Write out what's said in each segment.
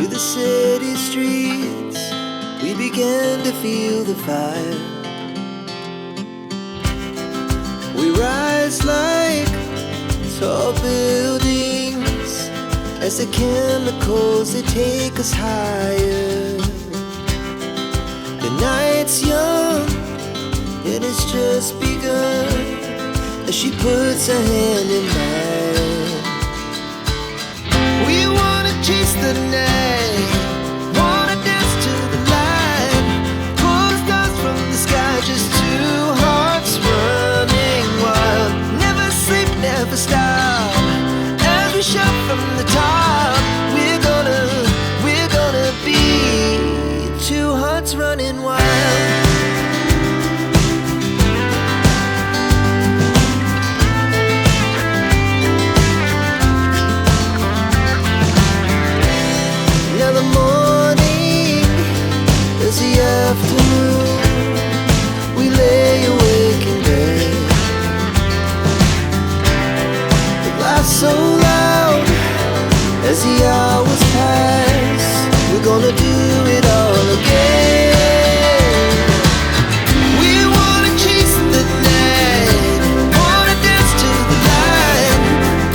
to the city streets, we began to feel the fire. We rise like tall buildings as the chemicals, they take us higher. The night's young and it's just begun as she puts her hand in mine. We wanna chase the night, wanna dance to the light, pull the stars from the sky, just two hearts running wild. Never sleep, never stop, as we shout from the top. We're gonna be two hearts running wild. Afternoon, we lay awake in bed. It laughs so loud as the hours pass. We're gonna do it all again. We wanna chase the night, wanna dance to the light,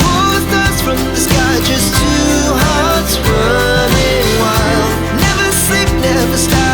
pull the stars from the sky, just two hearts running wild. Never sleep, never stop,